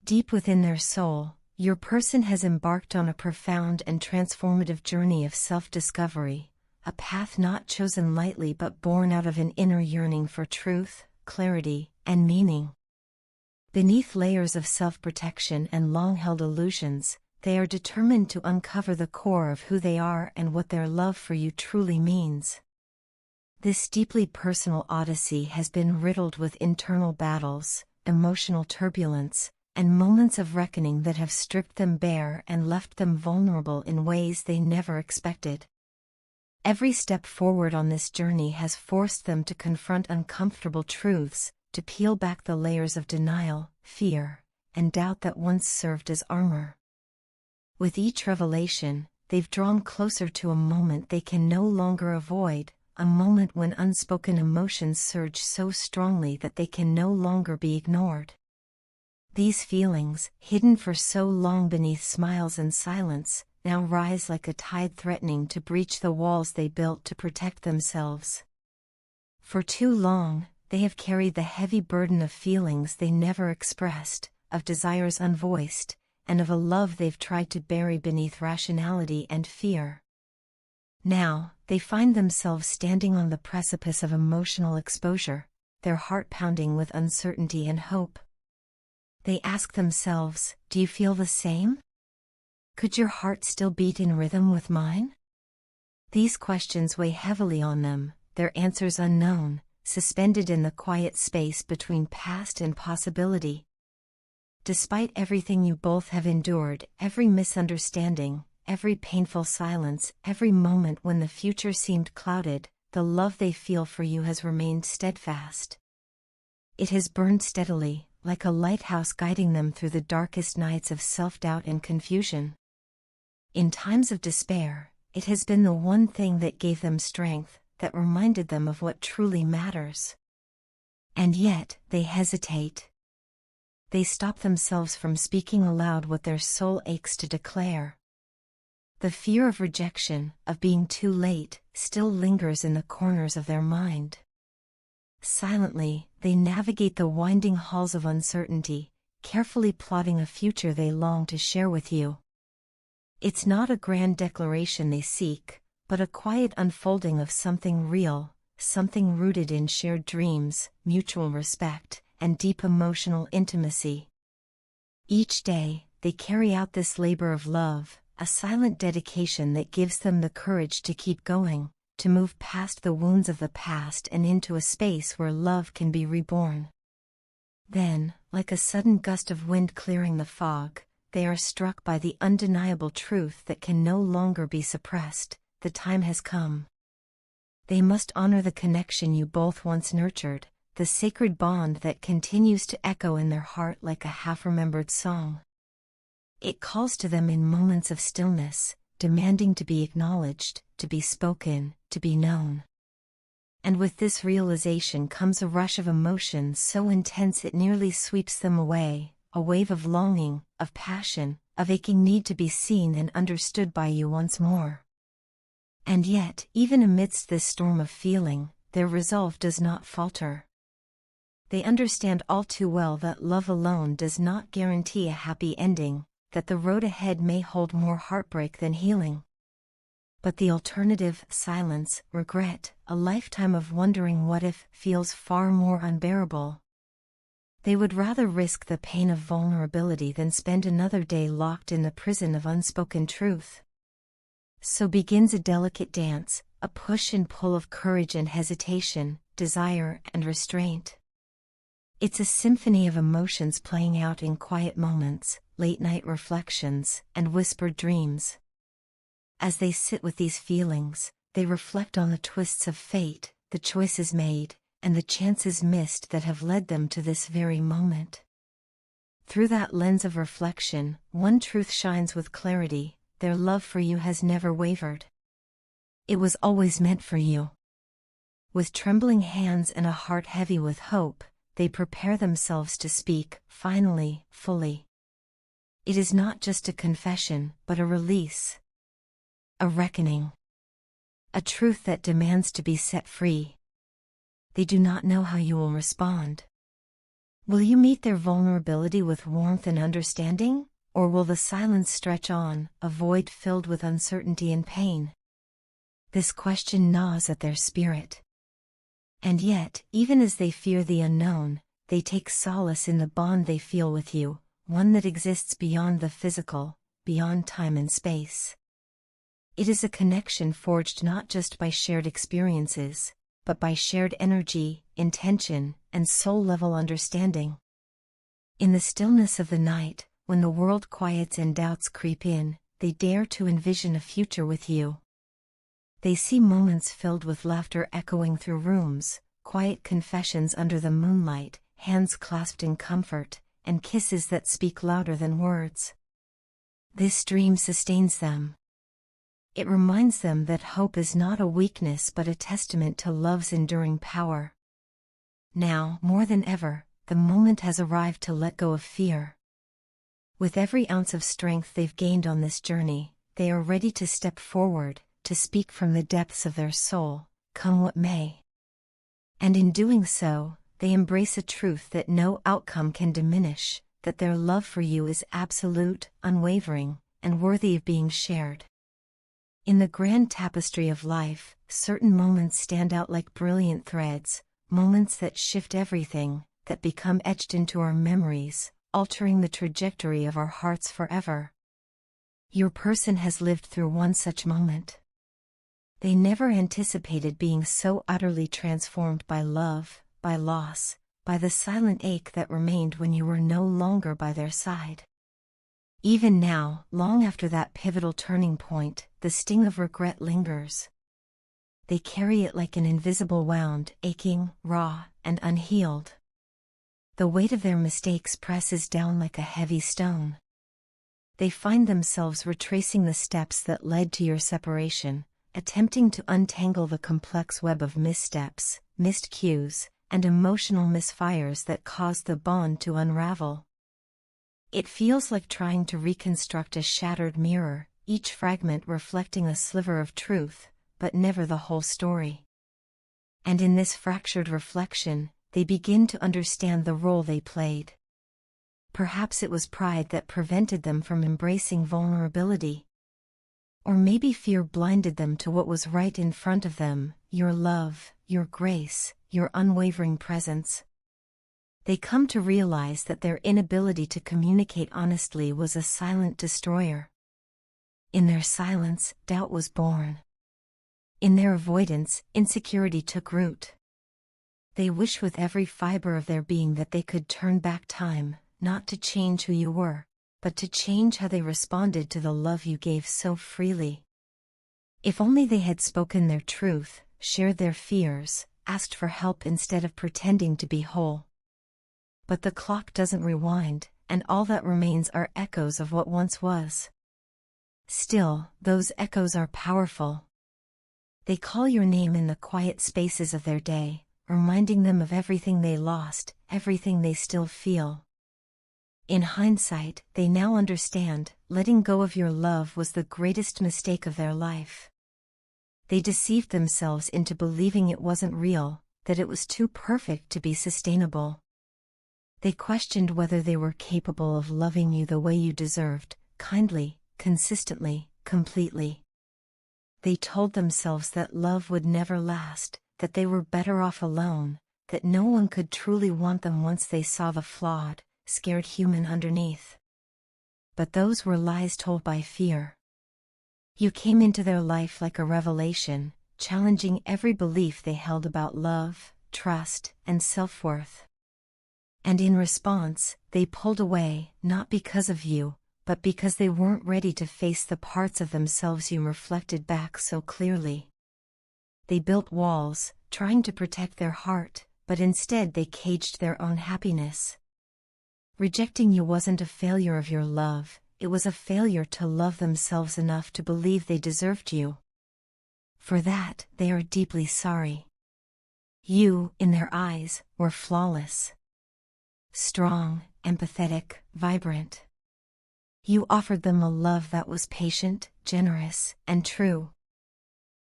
Deep within their soul, your person has embarked on a profound and transformative journey of self-discovery, a path not chosen lightly but born out of an inner yearning for truth, clarity, and meaning. Beneath layers of self-protection and long-held illusions, they are determined to uncover the core of who they are and what their love for you truly means. This deeply personal odyssey has been riddled with internal battles, emotional turbulence, and moments of reckoning that have stripped them bare and left them vulnerable in ways they never expected. Every step forward on this journey has forced them to confront uncomfortable truths, to peel back the layers of denial, fear, and doubt that once served as armor. With each revelation, they've drawn closer to a moment they can no longer avoid, a moment when unspoken emotions surge so strongly that they can no longer be ignored. These feelings, hidden for so long beneath smiles and silence, now rise like a tide threatening to breach the walls they built to protect themselves. For too long, they have carried the heavy burden of feelings they never expressed, of desires unvoiced, and of a love they've tried to bury beneath rationality and fear. Now, they find themselves standing on the precipice of emotional exposure, their heart pounding with uncertainty and hope. They ask themselves, do you feel the same? Could your heart still beat in rhythm with mine? These questions weigh heavily on them, their answers unknown, suspended in the quiet space between past and possibility. Despite everything you both have endured, every misunderstanding, every painful silence, every moment when the future seemed clouded, the love they feel for you has remained steadfast. It has burned steadily, like a lighthouse guiding them through the darkest nights of self-doubt and confusion. In times of despair, it has been the one thing that gave them strength, that reminded them of what truly matters. And yet, they hesitate. They stop themselves from speaking aloud what their soul aches to declare. The fear of rejection, of being too late, still lingers in the corners of their mind. Silently, they navigate the winding halls of uncertainty, carefully plotting a future they long to share with you. It's not a grand declaration they seek, but a quiet unfolding of something real, something rooted in shared dreams, mutual respect, and deep emotional intimacy. Each day, they carry out this labor of love, a silent dedication that gives them the courage to keep going, to move past the wounds of the past and into a space where love can be reborn. Then, like a sudden gust of wind clearing the fog, they are struck by the undeniable truth that can no longer be suppressed: the time has come. They must honor the connection you both once nurtured, the sacred bond that continues to echo in their heart like a half-remembered song. It calls to them in moments of stillness, demanding to be acknowledged, to be spoken, to be known. And with this realization comes a rush of emotion so intense it nearly sweeps them away, a wave of longing, of passion, of aching need to be seen and understood by you once more. And yet, even amidst this storm of feeling, their resolve does not falter. They understand all too well that love alone does not guarantee a happy ending, that the road ahead may hold more heartbreak than healing. But the alternative, silence, regret, a lifetime of wondering what if, feels far more unbearable. They would rather risk the pain of vulnerability than spend another day locked in the prison of unspoken truth. So begins a delicate dance, a push and pull of courage and hesitation, desire and restraint. It's a symphony of emotions playing out in quiet moments, late-night reflections, and whispered dreams. As they sit with these feelings, they reflect on the twists of fate, the choices made, and the chances missed that have led them to this very moment. Through that lens of reflection, one truth shines with clarity: their love for you has never wavered. It was always meant for you. With trembling hands and a heart heavy with hope, they prepare themselves to speak, finally, fully. It is not just a confession, but a release. A reckoning. A truth that demands to be set free. They do not know how you will respond. Will you meet their vulnerability with warmth and understanding, or will the silence stretch on, a void filled with uncertainty and pain? This question gnaws at their spirit. And yet, even as they fear the unknown, they take solace in the bond they feel with you, one that exists beyond the physical, beyond time and space. It is a connection forged not just by shared experiences, but by shared energy, intention, and soul-level understanding. In the stillness of the night, when the world quiets and doubts creep in, they dare to envision a future with you. They see moments filled with laughter echoing through rooms, quiet confessions under the moonlight, hands clasped in comfort, and kisses that speak louder than words. This dream sustains them. It reminds them that hope is not a weakness but a testament to love's enduring power. Now, more than ever, the moment has arrived to let go of fear. With every ounce of strength they've gained on this journey, they are ready to step forward, to speak from the depths of their soul, come what may. And in doing so, they embrace a truth that no outcome can diminish, that their love for you is absolute, unwavering, and worthy of being shared. In the grand tapestry of life, certain moments stand out like brilliant threads, moments that shift everything, that become etched into our memories, altering the trajectory of our hearts forever. Your person has lived through one such moment. They never anticipated being so utterly transformed by love, by loss, by the silent ache that remained when you were no longer by their side. Even now, long after that pivotal turning point, the sting of regret lingers. They carry it like an invisible wound, aching, raw, and unhealed. The weight of their mistakes presses down like a heavy stone. They find themselves retracing the steps that led to your separation, attempting to untangle the complex web of missteps, missed cues, and emotional misfires that caused the bond to unravel. It feels like trying to reconstruct a shattered mirror, each fragment reflecting a sliver of truth, but never the whole story. And in this fractured reflection, they begin to understand the role they played. Perhaps it was pride that prevented them from embracing vulnerability. Or maybe fear blinded them to what was right in front of them, your love, your grace, your unwavering presence. They come to realize that their inability to communicate honestly was a silent destroyer. In their silence, doubt was born. In their avoidance, insecurity took root. They wish with every fiber of their being that they could turn back time, not to change who you were, but to change how they responded to the love you gave so freely. If only they had spoken their truth, shared their fears, asked for help instead of pretending to be whole. But the clock doesn't rewind, and all that remains are echoes of what once was. Still, those echoes are powerful. They call your name in the quiet spaces of their day, reminding them of everything they lost, everything they still feel. In hindsight, they now understand, letting go of your love was the greatest mistake of their life. They deceived themselves into believing it wasn't real, that it was too perfect to be sustainable. They questioned whether they were capable of loving you the way you deserved, kindly, consistently, completely. They told themselves that love would never last, that they were better off alone, that no one could truly want them once they saw the flawed, scared human underneath. But those were lies told by fear. You came into their life like a revelation, challenging every belief they held about love, trust, and self-worth. And in response, they pulled away, not because of you, but because they weren't ready to face the parts of themselves you reflected back so clearly. They built walls, trying to protect their heart, but instead they caged their own happiness. Rejecting you wasn't a failure of your love, it was a failure to love themselves enough to believe they deserved you. For that, they are deeply sorry. You, in their eyes, were flawless. Strong, empathetic, vibrant. You offered them a love that was patient, generous, and true.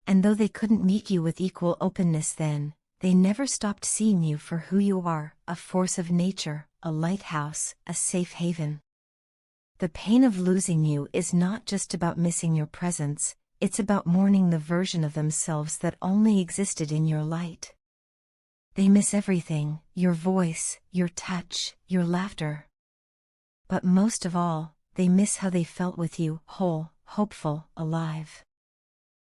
And though they couldn't meet you with equal openness then, They never stopped seeing you for who you are, a force of nature, a lighthouse, a safe haven. The pain of losing you is not just about missing your presence, it's about mourning the version of themselves that only existed in your light. They miss everything, your voice, your touch, your laughter. But most of all, they miss how they felt with you, whole, hopeful, alive.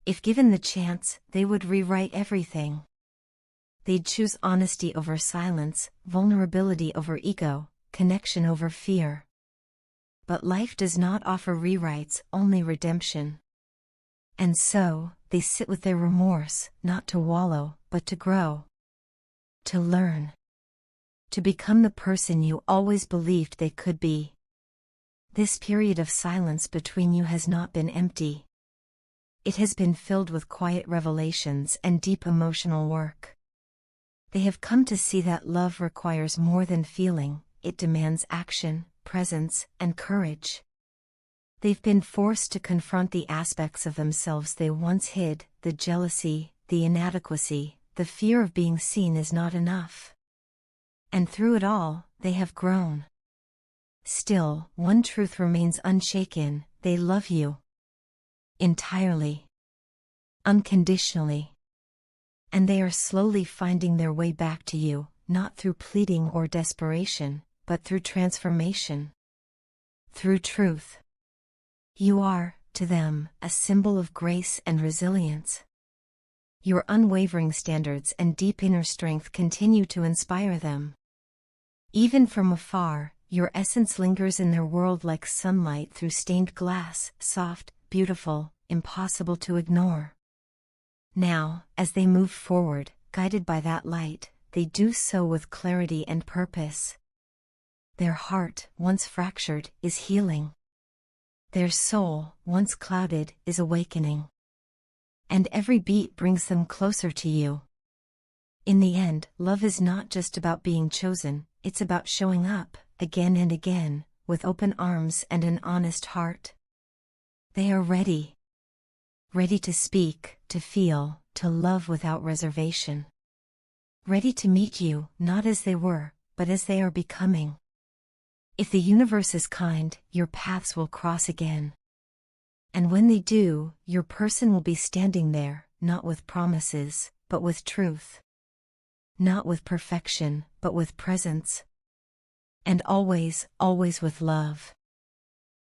If given the chance, they would rewrite everything. They'd choose honesty over silence, vulnerability over ego, connection over fear. But life does not offer rewrites, only redemption. And so, they sit with their remorse, not to wallow, but to grow. To learn. To become the person you always believed they could be. This period of silence between you has not been empty. It has been filled with quiet revelations and deep emotional work. They have come to see that love requires more than feeling, it demands action, presence, and courage. They've been forced to confront the aspects of themselves they once hid, the jealousy, the inadequacy, the fear of being seen as not enough. And through it all, they have grown. Still, one truth remains unshaken: they love you. Entirely. Unconditionally. And they are slowly finding their way back to you, not through pleading or desperation, but through transformation. Through truth. You are, to them, a symbol of grace and resilience. Your unwavering standards and deep inner strength continue to inspire them. Even from afar, your essence lingers in their world like sunlight through stained glass, soft, beautiful, impossible to ignore. Now, as they move forward, guided by that light, they do so with clarity and purpose. Their heart, once fractured, is healing. Their soul, once clouded, is awakening. And every beat brings them closer to you. In the end, love is not just about being chosen, it's about showing up, again and again, with open arms and an honest heart. They are ready. Ready to speak, to feel, to love without reservation. Ready to meet you, not as they were, but as they are becoming. If the universe is kind, your paths will cross again. And when they do, your person will be standing there, not with promises, but with truth. Not with perfection, but with presence. And always, always with love.